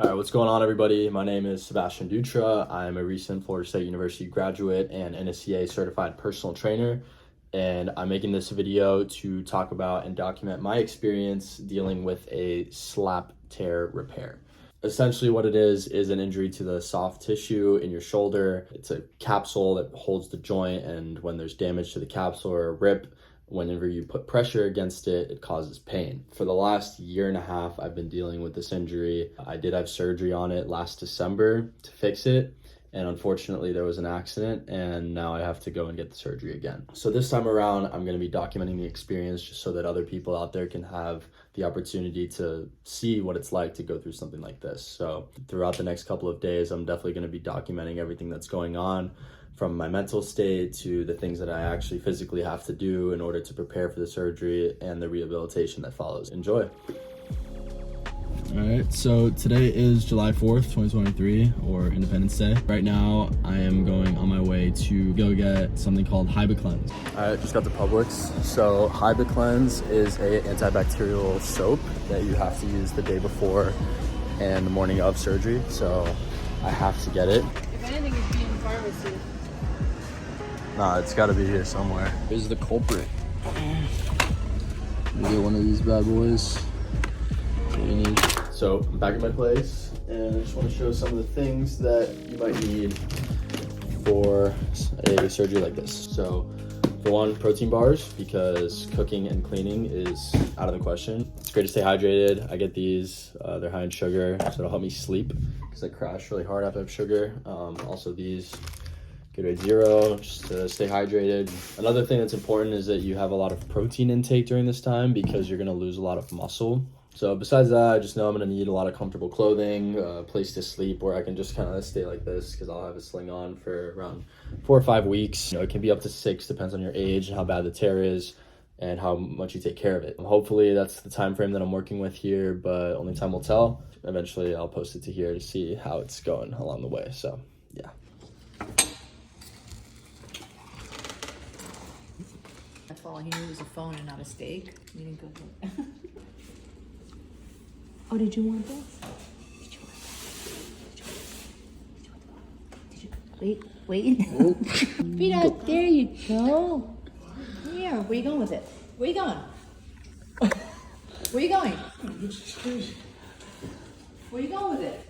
All right, what's going on, everybody? My name is Sebastian Dutra. I'm a recent Florida State University graduate and NSCA certified personal trainer. And I'm making this video to talk about and document my experience dealing with a slap tear repair. Essentially what it is an injury to the soft tissue in your shoulder. It's a capsule that holds the joint, and when there's damage to the capsule or a rip, whenever you put pressure against it, it causes pain. For the last year and a half, I've been dealing with this injury. I did have surgery on it last December to fix it, and unfortunately there was an accident, and now I have to go and get the surgery again. So this time around, I'm gonna be documenting the experience just so that other people out there can have the opportunity to see what it's like to go through something like this. So throughout the next couple of days, I'm definitely gonna be documenting everything that's going on, from my mental state to the things that I actually physically have to do in order to prepare for the surgery and the rehabilitation that follows. Enjoy. All right, so today is July 4th, 2023, or Independence Day. Right now, I am going on my way to go get something called Hibiclens. I just got the Publix. So Hibiclens is a antibacterial soap that you have to use the day before and the morning of surgery. So I have to get it. If anything, it'd be in pharmacy. Nah, it's gotta be here somewhere. Here's the culprit. Let me get one of these bad boys. What you need. So I'm back at my place, and I just want to show some of the things that you might need for a surgery like this. So for one, protein bars, because cooking and cleaning is out of the question. It's great to stay hydrated. I get these, they're high in sugar, so it'll help me sleep because I crash really hard after I have sugar. Also these Gatorade Zero, just to stay hydrated. Another thing that's important is that you have a lot of protein intake during this time because you're gonna lose a lot of muscle. So besides that, I just know I'm gonna need a lot of comfortable clothing, a place to sleep where I can just kind of stay like this, because I'll have a sling on for around 4 or 5 weeks. You know, it can be up to 6, depends on your age and how bad the tear is and how much you take care of it. Hopefully that's the time frame that I'm working with here, but only time will tell. Eventually I'll post it to here to see how it's going along the way, so yeah. That's all he knew was a phone and not a steak. You didn't go for it. Oh, did you want this? Did you want that? Wait. Peanut, there you go. Here, where you going with it? Where you going? Where you going? Where you going with it?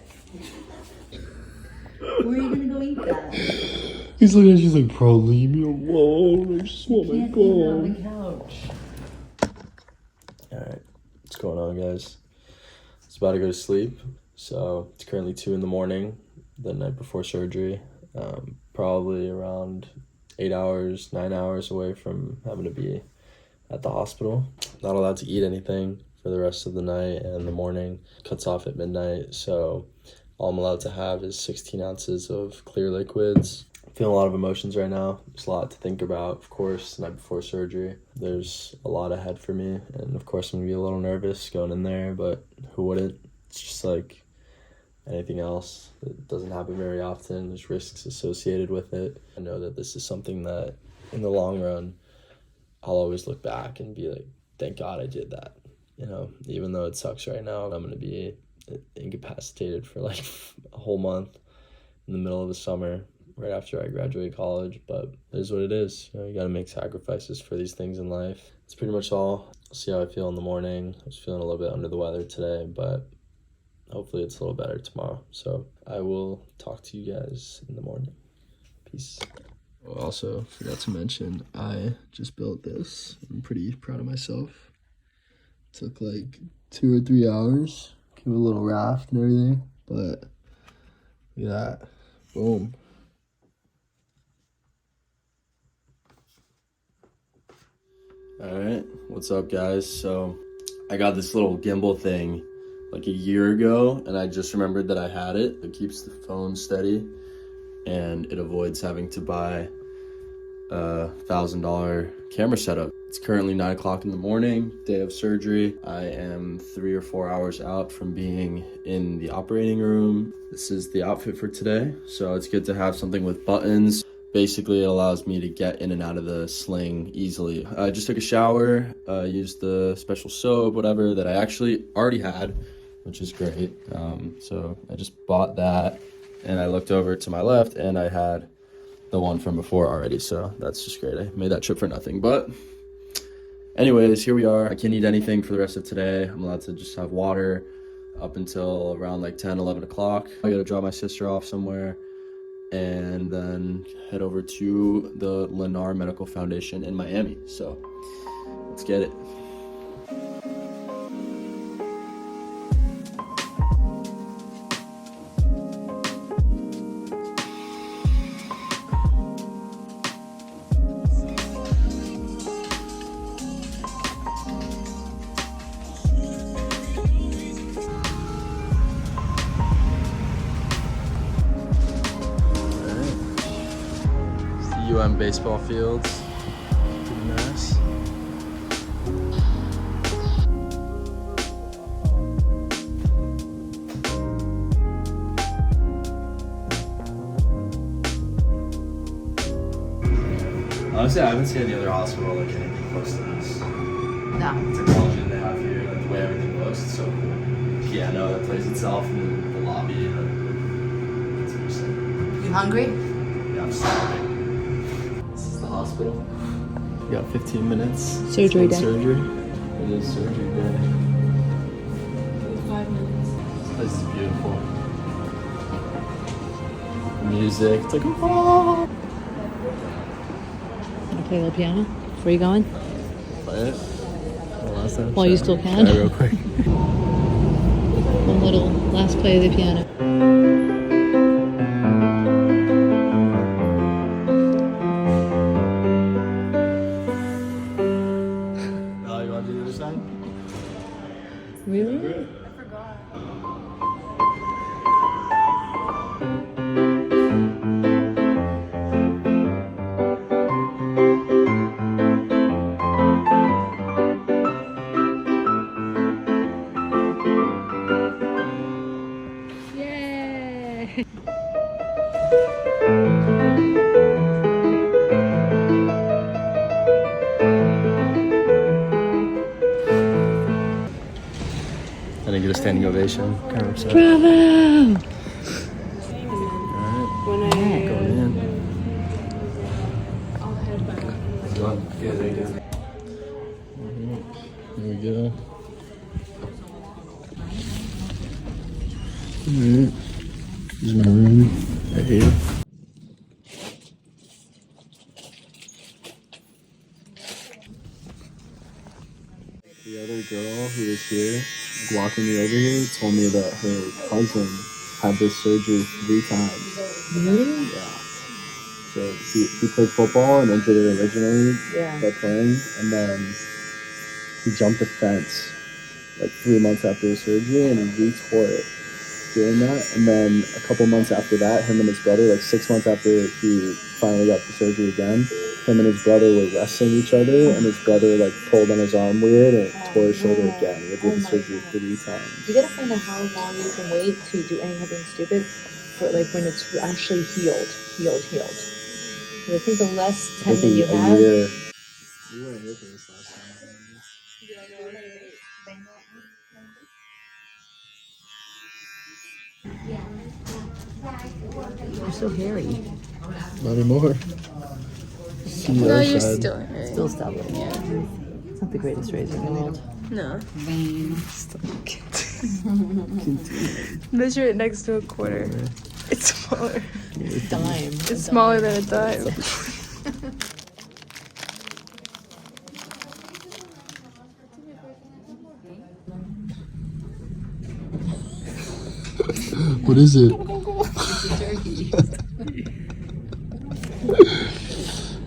Where are you gonna go eat that? He's looking at you like, bro, leave me alone. I just want my bone. On the couch. Alright, what's going on, guys? It's about to go to sleep. So it's currently 2 in the morning, the night before surgery. Probably around 8 hours, 9 hours away from having to be at the hospital. Not allowed to eat anything for the rest of the night, and the morning cuts off at midnight. So all I'm allowed to have is 16 ounces of clear liquids. I'm feeling a lot of emotions right now. There's a lot to think about, of course, the night before surgery. There's a lot ahead for me, and of course I'm gonna be a little nervous going in there, but who wouldn't? It's just like anything else. It doesn't happen very often. There's risks associated with it. I know that this is something that in the long run, I'll always look back and be like, thank God I did that. You know, even though it sucks right now, I'm gonna be incapacitated for like a whole month in the middle of the summer right after I graduate college, but it is what it is. You know, you gotta make sacrifices for these things in life. It's pretty much all. I'll see how I feel in the morning. I was feeling a little bit under the weather today, but hopefully it's a little better tomorrow. So I will talk to you guys in the morning. Peace. Also, forgot to mention, I just built this. I'm pretty proud of myself. Took like 2 or 3 hours. Came with a little raft and everything, but look at that. Boom. Alright, what's up, guys? So I got this little gimbal thing like a year ago, and I just remembered that I had it. It keeps the phone steady, and it avoids having to buy a $1,000 camera setup. It's currently 9 o'clock in the morning, day of surgery. I am 3 or 4 hours out from being in the operating room. This is the outfit for today. So it's good to have something with buttons. Basically, it allows me to get in and out of the sling easily. I just took a shower, used the special soap, whatever, that I actually already had which is great. So I just bought that, and I looked over to my left, and I had the one from before already. So that's just great. I made that trip for nothing. But anyways, here we are. I can't eat anything for the rest of today. I'm allowed to just have water up until around like 10, 11 o'clock. I gotta drop my sister off somewhere and then head over to the Lennar Medical Foundation in Miami. So let's get it. Baseball fields. Pretty nice. Honestly, I haven't seen any other hospital like anything close to this. No. The technology they have here, like the way everything looks, it's so cool. Piano that plays itself in the lobby. It's interesting. You hungry? Yeah, I'm starving. Hospital. We got 15 minutes. Surgery day. Surgery. It is surgery day. 5 minutes. This place is beautiful. Music. It's like, oh. Wanna play a little piano before you going? Play it. While you still can. Try real quick. One little last play of the piano. Really? I forgot. Yay! I didn't get a standing ovation. Kind of upset. Bravo! Alright. When I Going in. I'll head back. Yeah, there you go. Here we go. Alright. This is my room right here. The other girl who was here, walking me over here, told me that her cousin had this surgery 3 times. Really? Yeah. So he played football and injured it originally by playing, and then he jumped a fence like 3 months after his surgery, and he re-tore it doing that. And then a couple months after that, him and his brother, like 6 months after he finally got the surgery again, him and his brother were wrestling each other, and his brother like pulled on his arm weird and tore his shoulder again. He did the surgery 3 times. You gotta find out how long you can wait to do anything stupid for like when it's actually healed. I think the less tendon you have. Year. You weren't here for this last time. You're so hairy. Not anymore. See the No, other you're side. still hairy. Still stubborn. Yeah. It's not the greatest razor in the world. No. Vein. Measure it next to a quarter. It's smaller. Dime. It's smaller than a dime. What is it?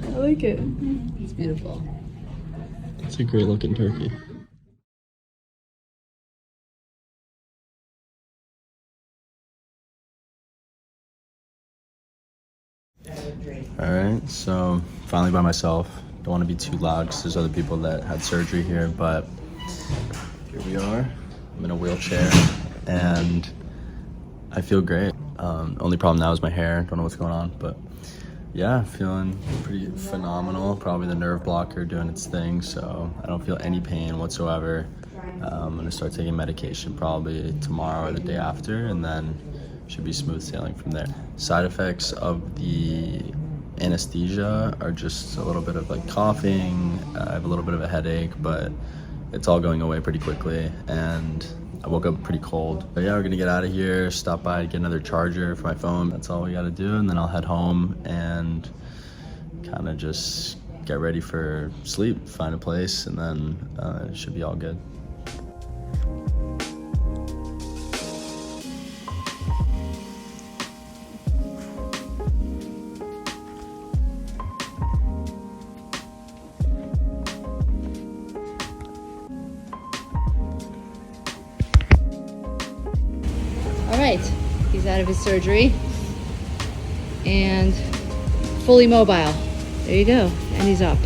I like it. It's beautiful. It's a great looking turkey. Alright, so finally by myself. Don't want to be too loud because there's other people that had surgery here, but here we are. I'm in a wheelchair and I feel great. Only problem now is my hair. Don't know what's going on, but yeah, feeling pretty phenomenal. Probably the nerve blocker doing its thing, so I don't feel any pain whatsoever. I'm gonna start taking medication probably tomorrow or the day after, and then should be smooth sailing from there. Side effects of the anesthesia are just a little bit of like coughing. I have a little bit of a headache, but it's all going away pretty quickly, and I woke up pretty cold. But yeah, we're gonna get out of here, stop by to get another charger for my phone. That's all we gotta do, and then I'll head home and kind of just get ready for sleep, find a place, and then it should be all good. All right, he's out of his surgery and fully mobile. There you go, and he's up.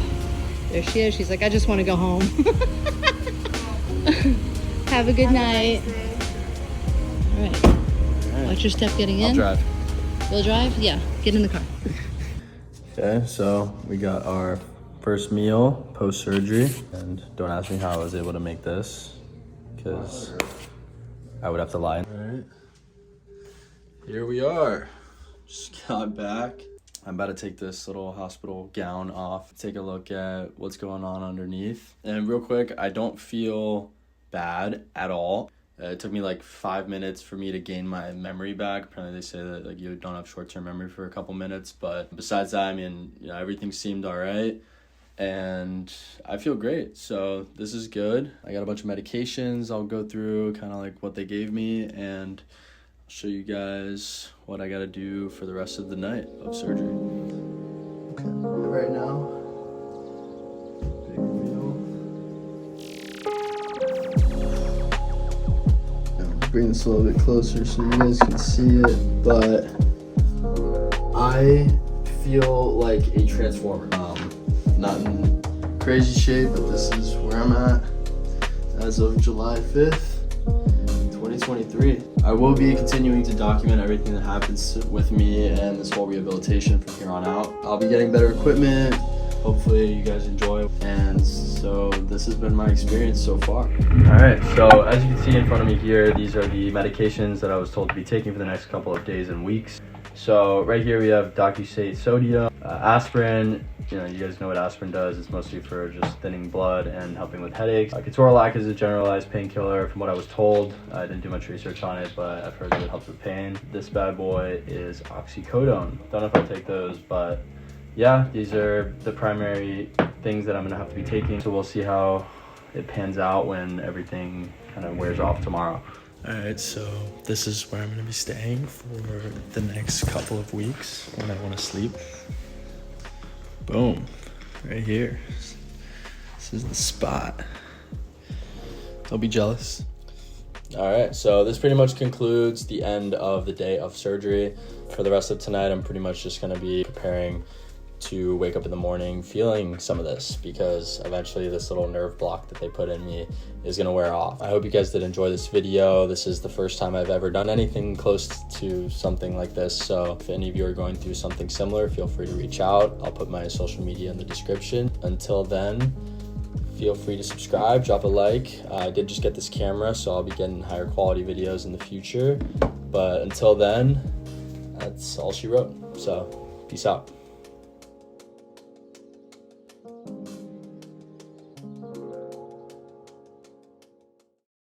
There she is. She's like, I just want to go home. Have a good night. All right. Watch your step getting in. I'll drive. You'll drive? Yeah, get in the car. Okay, so we got our first meal post-surgery, and don't ask me how I was able to make this, because I would have to lie. All right, here we are. Just got back. I'm about to take this little hospital gown off, take a look at what's going on underneath. And real quick, I don't feel bad at all. It took me like 5 minutes for me to gain my memory back. Apparently they say that like you don't have short-term memory for a couple minutes, but besides that, I mean, you know, everything seemed all right. And I feel great, so this is good. I got a bunch of medications I'll go through, kind of like what they gave me, and I'll show you guys what I gotta do for the rest of the night of surgery. Okay, right now, big reveal. I'll bring this a little bit closer so you guys can see it, but I feel like a transformer. Not in crazy shape, but this is where I'm at as of July 5th, 2023. I will be continuing to document everything that happens with me and this whole rehabilitation from here on out. I'll be getting better equipment. Hopefully you guys enjoy. And so this has been my experience so far. All right, so as you can see in front of me here, these are the medications that I was told to be taking for the next couple of days and weeks. So right here we have Docusate sodium, aspirin. You know, you guys know what aspirin does. It's mostly for just thinning blood and helping with headaches. Ketorolac is a generalized painkiller from what I was told. I didn't do much research on it, but I've heard that it helps with pain. This bad boy is oxycodone. Don't know if I'll take those, but yeah, these are the primary things that I'm gonna have to be taking. So we'll see how it pans out when everything kind of wears off tomorrow. All right, so this is where I'm gonna be staying for the next couple of weeks when I wanna sleep. Boom, right here. This is the spot. Don't be jealous. All right, so this pretty much concludes the end of the day of surgery. For the rest of tonight, I'm pretty much just gonna be preparing to wake up in the morning feeling some of this, because eventually this little nerve block that they put in me is gonna wear off. I hope you guys did enjoy this video. This is the first time I've ever done anything close to something like this, so if any of you are going through something similar, feel free to reach out. I'll put my social media in the description. Until then, feel free to subscribe, drop a like. I did just get this camera, so I'll be getting higher quality videos in the future, but until then, that's all she wrote. So peace out.